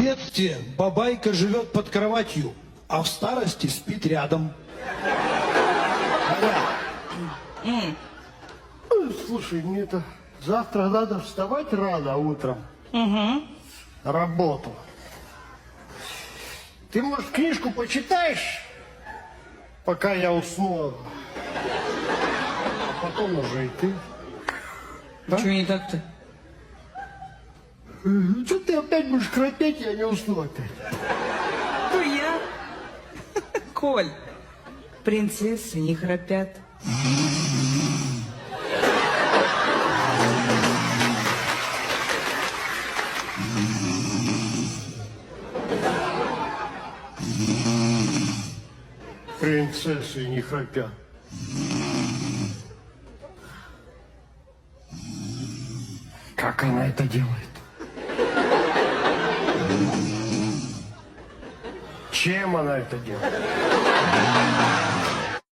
детстве бабайка живет под кроватью, а в старости спит рядом. Слушай, мне-то завтра надо вставать рано утром. Работу. Ты, может, книжку почитаешь, пока я усну? А потом уже и ты. Чего не так-то? Что ты опять будешь храпеть, я не усну опять. Ну я. Коль, принцессы не храпят. Принцессы не храпят. Как она это делает? Чем она это делает?